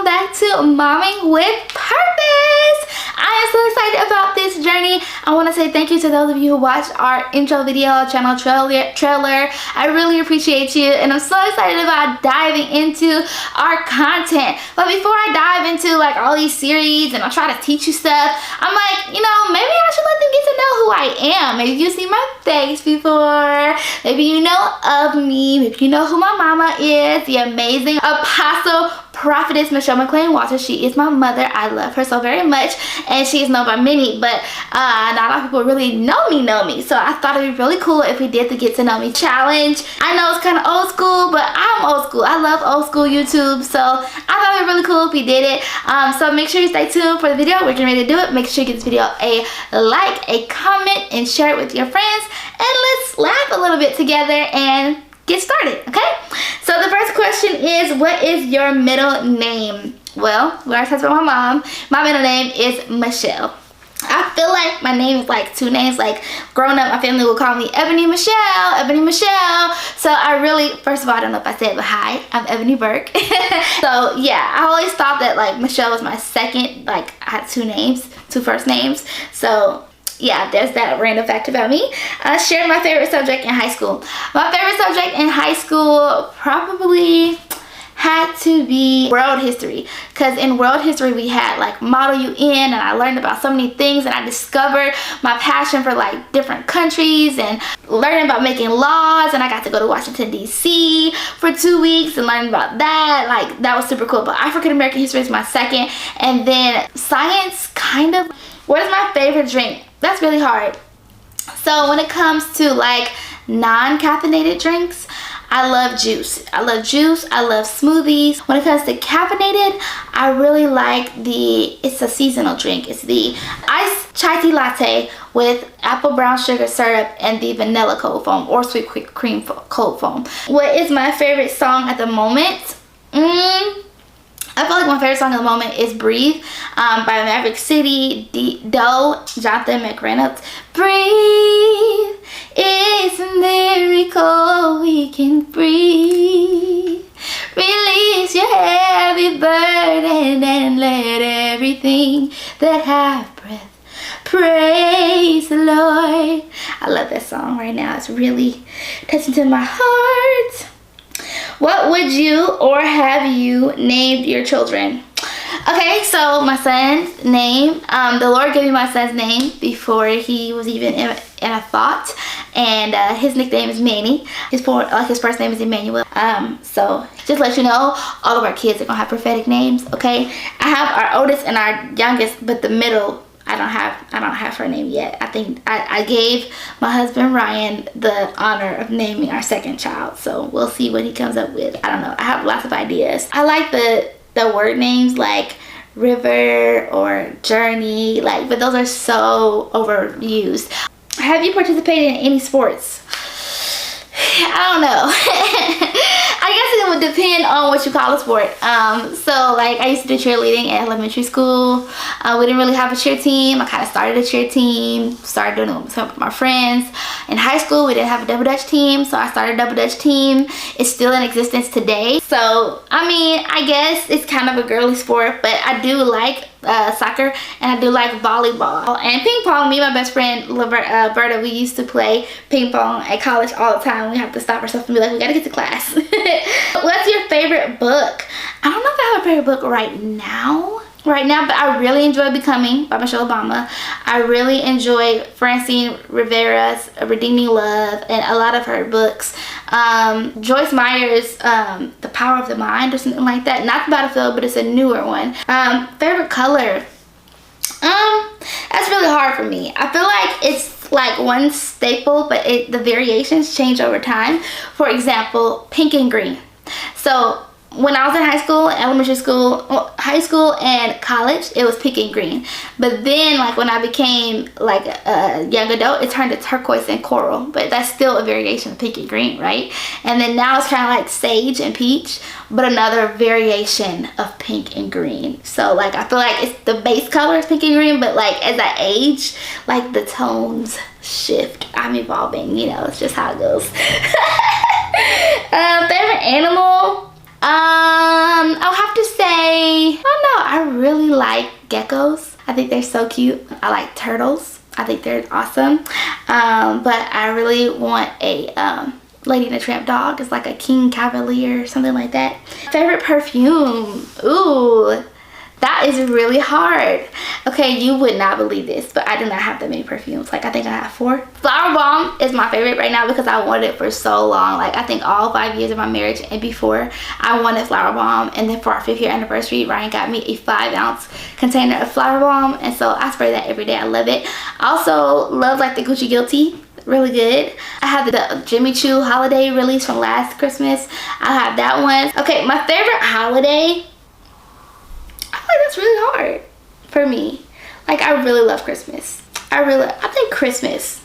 welcome back to Momming with Purpose. I am so excited about this journey. I want to say thank you to those of you who watched our intro video, channel trailer. I really appreciate you, and I'm so excited about diving into our content. But before I dive into like all these series and I'll try to teach you stuff, I'm like, you know, maybe I should let them get to know who I am. Maybe you've seen my face before. Maybe you know of me. Maybe you know who my mama is, the amazing Apostle Prophetess Michelle McLean Walters. She is my mother. I love her so very much, and she is known by many, but not a lot of people really know me. So I thought it'd be really cool if we did the Get to Know Me challenge. I know it's kind of old school, but I'm old school. I love old school YouTube, so I thought it'd be really cool if we did it. So make sure you stay tuned for the video. We're getting ready to do it. Make sure you give this video a like, a comment, and share it with your friends, and let's laugh a little bit together and get started, okay? So the first question is, what is your middle name? Well, we already talked about my mom. My middle name is Michelle. I feel like my name is like two names. Like growing up, my family would call me Ebony Michelle, Ebony Michelle. So I really, first of all, I don't know if I said, but hi, I'm Ebony Burke. So yeah, I always thought that like Michelle was my second, like I had two first names. So yeah, there's that random fact about me. I shared my favorite subject in high school. My favorite subject in high school probably had to be world history, because in world history we had like Model UN, and I learned about so many things, and I discovered my passion for like different countries and learning about making laws, and I got to go to Washington DC for 2 weeks and learn about that. Like that was super cool. But African American history is my second, and then science kind of. What is my favorite drink? That's really hard. So when it comes to like non-caffeinated drinks, I love juice. I love juice. I love smoothies. When it comes to caffeinated, I really like it's a seasonal drink. It's the iced chai tea latte with apple brown sugar syrup and the vanilla cold foam or sweet cream cold foam. What is my favorite song at the moment? I feel like my favorite song at the moment is Breathe by Maverick City, Doe, Jonathan McReynolds. Breathe, it's a miracle we can breathe. Release your heavy burden and let everything that have breath praise the Lord. I love that song right now. It's really touching to my heart. What would you or have you named your children? Okay, so my son's name, the Lord gave me my son's name before he was even in a thought, and his nickname is Manny. His first name is Emmanuel. So just let you know, all of our kids are gonna have prophetic names. Okay, I have our oldest and our youngest, but the middle, I don't have her name yet. I think I gave my husband Ryan the honor of naming our second child, so we'll see what he comes up with. I don't know. I have lots of ideas. I like the word names like River or Journey, like, but those are so overused. Have you participated in any sports? I don't know. I guess it would depend on what you call a sport. So like I used to do cheerleading in elementary school. We didn't really have a cheer team. I kind of started a cheer team, started doing it with some of my friends. In high school, we didn't have a double dutch team, so I started a double dutch team. It's still in existence today. So I mean, I guess it's kind of a girly sport, but I do like soccer, and I do like volleyball and ping pong. Me and my best friend Berta, we used to play ping pong at college all the time. We have to stop ourselves and be like, we gotta get to class. What's your favorite book? I don't know if I have a favorite book right now, but I really enjoy Becoming by Michelle Obama. I really enjoy Francine Rivera's Redeeming Love and a lot of her books. Joyce Meyer's The Power of the Mind or something like that. Not The Battlefield, but it's a newer one. Favorite color? That's really hard for me. I feel like it's like one staple, but the variations change over time. For example, pink and green. So when I was in high school, elementary school, high school and college, it was pink and green. But then like when I became like a young adult, it turned to turquoise and coral. But that's still a variation of pink and green, right? And then now it's kind of like sage and peach, but another variation of pink and green. So like I feel like it's the base color is pink and green, but like as I age, like the tones shift. I'm evolving, you know, it's just how it goes. Favorite animal? I'll have to say I don't know, I really like geckos. I think they're so cute. I like turtles. I think they're awesome. But I really want a Lady and the Tramp dog. It's like a King Cavalier or something like that. Favorite perfume? Ooh, that is really hard. Okay, you would not believe this, but I do not have that many perfumes. Like, I think I have 4. Flower Bomb is my favorite right now because I wanted it for so long. Like, I think all 5 years of my marriage and before, I wanted Flower Bomb. And then for our 5th year anniversary, Ryan got me a 5-ounce container of Flower Bomb. And so I spray that every day. I love it. I also love like the Gucci Guilty. Really good. I have the Jimmy Choo holiday release from last Christmas. I have that one. Okay, my favorite holiday, I feel like that's really hard for me. Like, I really love Christmas. I think Christmas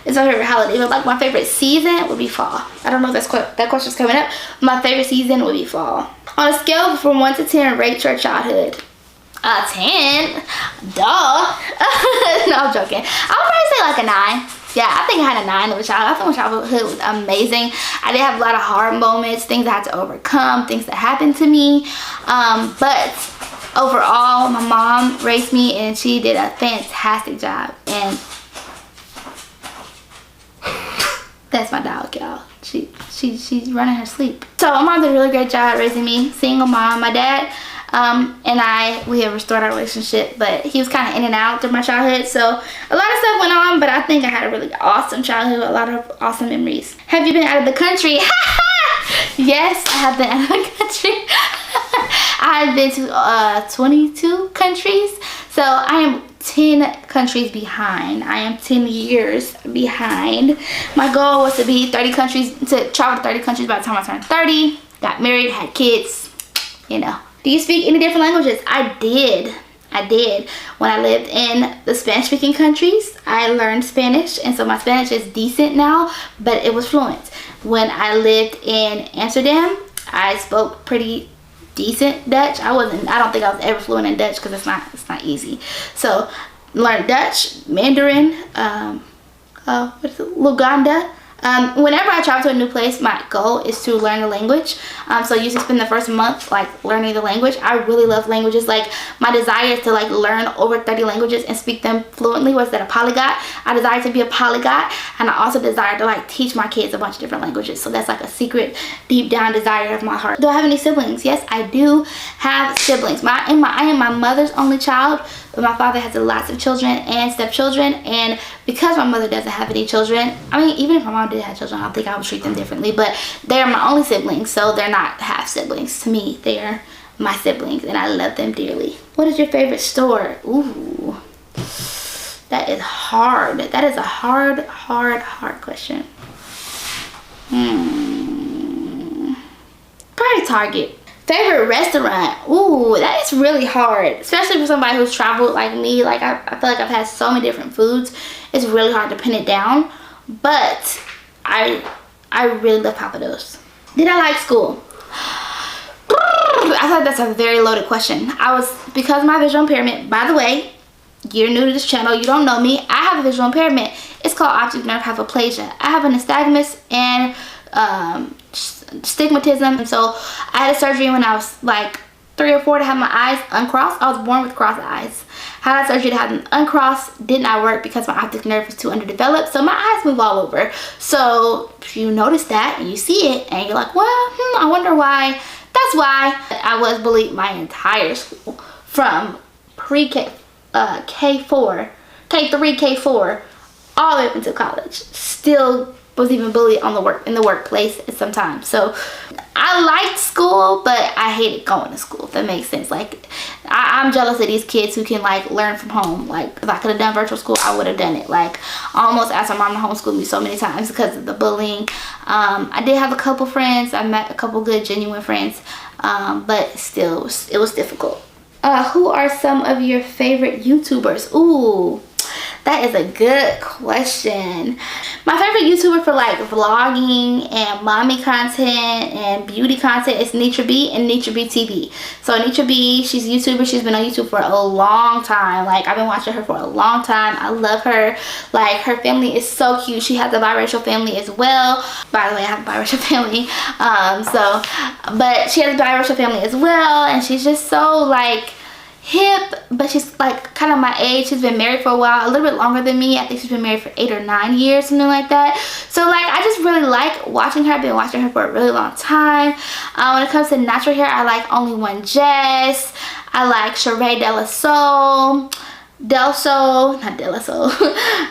is my favorite holiday, but like my favorite season would be fall. I don't know if that question's coming up. My favorite season would be fall. On a scale from 1 to 10, rate your childhood. 10. Duh. No, I'm joking. I would probably say like a 9. Yeah, I think I had a 9 of a childhood. I think my childhood was amazing. I did have a lot of hard moments, things I had to overcome, things that happened to me. But overall, my mom raised me and she did a fantastic job. And that's my dog, y'all. She's running her sleep. So my mom did a really great job raising me. Single mom. My dad and we have restored our relationship, but he was kind of in and out through my childhood, so a lot of stuff went on, but I think I had a really awesome childhood, a lot of awesome memories. Have you been out of the country? Yes, I have been out of the country. I have been to 22 countries, so I am 10 countries behind. I am 10 years behind. My goal was to be 30 countries, to travel to 30 countries by the time I turned 30, got married, had kids, you know. Do you speak any different languages? I did. When I lived in the Spanish-speaking countries, I learned Spanish, and so my Spanish is decent now, but it was fluent. When I lived in Amsterdam, I spoke pretty decent Dutch. I don't think I was ever fluent in Dutch because it's not easy. So learned Dutch, Mandarin, what is it? Luganda. Whenever I travel to a new place, my goal is to learn the language. So I usually spend the first month like learning the language. I really love languages. Like, my desire is to like learn over 30 languages and speak them fluently. Was that a polyglot? I desire to be a polyglot, and I also desire to like teach my kids a bunch of different languages. So that's like a secret, deep down desire of my heart. Do I have any siblings? Yes, I do have siblings. I am my mother's only child, but my father has lots of children and stepchildren, and because my mother doesn't have any children, I mean, even if my mom did have children, I don't think I would treat them differently, but they're my only siblings, so they're not half siblings. To me, they are my siblings, and I love them dearly. What is your favorite store? Ooh, that is hard. That is a hard question. Probably Target. Favorite restaurant? Ooh, that is really hard, especially for somebody who's traveled like me. Like, I feel like I've had so many different foods. It's really hard to pin it down, but I really love Papados. Did I like school? I thought that's a very loaded question. Because of my visual impairment, by the way, you're new to this channel, you don't know me, I have a visual impairment. It's called optic nerve hypoplasia. I have an nystagmus and stigmatism, and so I had a surgery when I was like 3 or 4 to have my eyes uncrossed. I was born with crossed eyes. Had that surgery to have them uncrossed. Did not work because my optic nerve was too underdeveloped, so my eyes move all over. So if you notice that and you see it and you're like, well, I wonder why. That's why I was bullied my entire school, from pre-K, K4, K3, K4, all the way up until college. Still was even bullied in the workplace sometimes. So I liked school, but I hated going to school, if that makes sense. Like, I'm jealous of these kids who can like learn from home. Like, if I could have done virtual school, I would have done it. Like, almost asked my mom to homeschool me so many times because of the bullying. I did have a couple friends. I met a couple good genuine friends, but still it was difficult. Who are some of your favorite YouTubers? Ooh, That is a good question. My favorite YouTuber for like vlogging and mommy content and beauty content is Nitra B and Nitra B TV. So Nitra B, she's a YouTuber. She's been on YouTube for a long time. Like, I've been watching her for a long time. I love her. Like, her family is so cute. She has a biracial family as well. By the way, I have a biracial family. But she has a biracial family as well, and she's just so like hip, but she's like kind of my age. She's been married for a while, a little bit longer than me. I think she's been married for 8 or 9 years, something like that. So like, I just really like watching her. I've been watching her for a really long time. When it comes to natural hair, I like Only One Jess. I like Sheree Della Soul.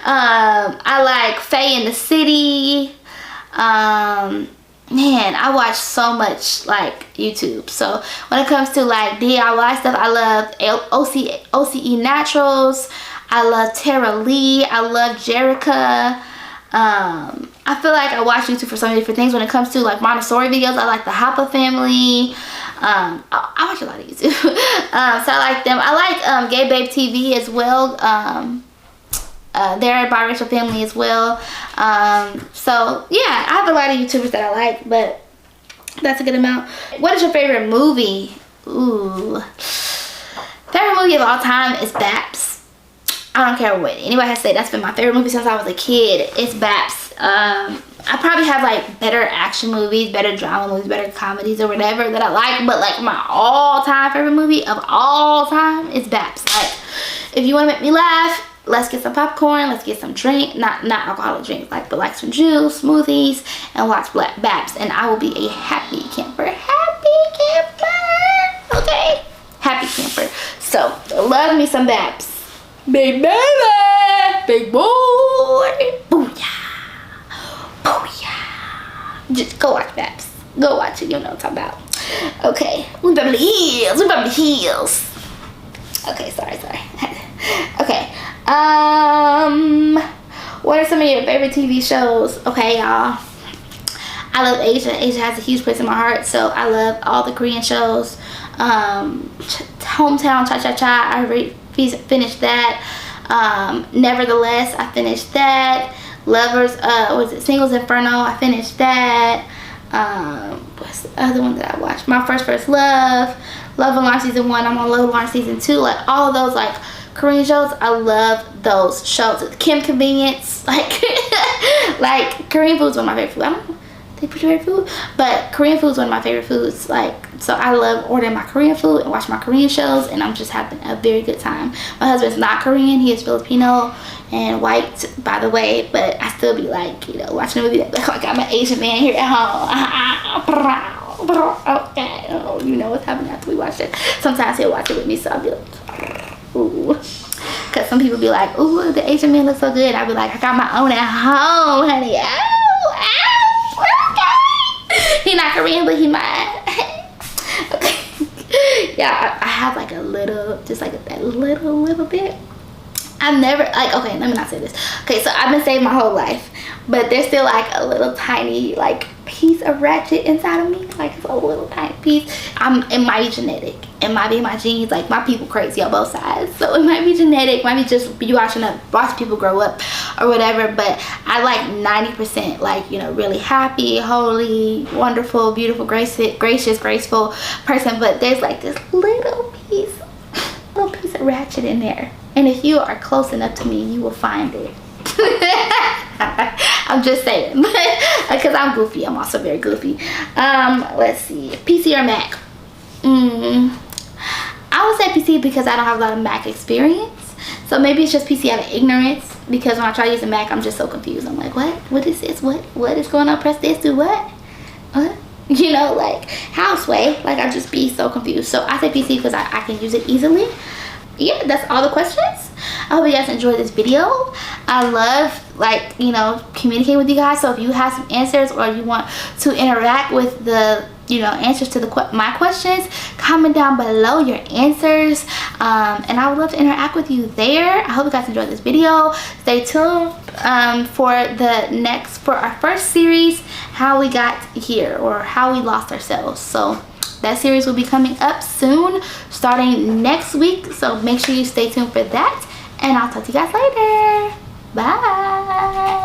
I like Faye in the City. Man, I watch so much like YouTube. So when it comes to like DIY stuff, I love OCE Naturals. I love Tara Lee. I love Jerica. I feel like I watch YouTube for so many different things. When it comes to like Montessori videos, I like the Hoppa family. I watch a lot of YouTube. So I like them. I like Gay Babe TV as well. They're a biracial family as well. So yeah, I have a lot of YouTubers that I like, but that's a good amount. What is your favorite movie? Ooh, favorite movie of all time is Baps. I don't care what anybody has to say. That's been my favorite movie since I was a kid. It's Baps. I probably have like better action movies, better drama movies, better comedies or whatever that I like, but like my all-time favorite movie of all time is Baps. Like, if you want to make me laugh, let's get some popcorn, let's get some drink, not alcoholic drinks, like, but like some juice, smoothies, and watch Baps, and I will be a happy camper. Okay, happy camper. So love me some Baps. Big baby, big boy, booyah, booyah. Just go watch Baps. Go watch it. You know what I'm talking about. Okay, we Beverly Hills. Okay, sorry. Okay. What are some of your favorite TV shows? Okay, y'all. I love Asia. Asia has a huge place in my heart, so I love all the Korean shows. Hometown Cha Cha Cha, I already finished that. Nevertheless, I finished that. Lovers, was it Singles Inferno? I finished that. What's the other one that I watched? My First Love. Love Alarm Season 1. I'm on Love Alarm Season 2. Like, all of those, like, Korean shows, I love those shows. Kim Convenience, like Korean food is one of my favorite food. I don't know if they put your favorite food, but Korean food is one of my favorite foods. Like, so I love ordering my Korean food and watching my Korean shows, and I'm just having a very good time. My husband's not Korean, he is Filipino and white, by the way, but I still be like, you know, watching a movie that like, I got my Asian man here at home. Okay, oh, you know what's happening after we watch it. Sometimes he'll watch it with me, so I'll be like, ooh, because some people be like, ooh, the Asian man looks so good. I'll be like, I got my own at home, honey. Okay. He not Korean, but he mine. Okay. Yeah, I have like a little, just like that little bit. I've never, like, okay, let me not say this. Okay, so I've been saving my whole life, but there's still like a little tiny like piece of ratchet inside of me, like it's a little tiny piece. It might be genetic, it might be my genes. Like, my people crazy on both sides, so it might be genetic, might be just you watch people grow up or whatever. But I like 90% like, you know, really happy, holy, wonderful, beautiful, gracious, graceful person. But there's like this little piece of ratchet in there, and if you are close enough to me, you will find it. I'm just saying, because I'm goofy. I'm also very goofy. Let's see, PC or Mac? I would say PC because I don't have a lot of Mac experience, so maybe it's just PC out of ignorance, because when I try to use a Mac, I'm just so confused. I'm like, what is this, what is going on, press this, do what, you know, like houseway, like I'll just be so confused. So I say PC because I can use it easily. Yeah, that's all the questions. I hope you guys enjoyed this video. I love, like, you know, communicating with you guys. So if you have some answers or you want to interact with the, you know, answers to my questions, comment down below your answers, and I would love to interact with you there. I hope you guys enjoyed this video. Stay tuned for our first series, how we got here, or how we lost ourselves. So that series will be coming up soon, starting next week, so make sure you stay tuned for that. and I'll talk to you guys later. Bye.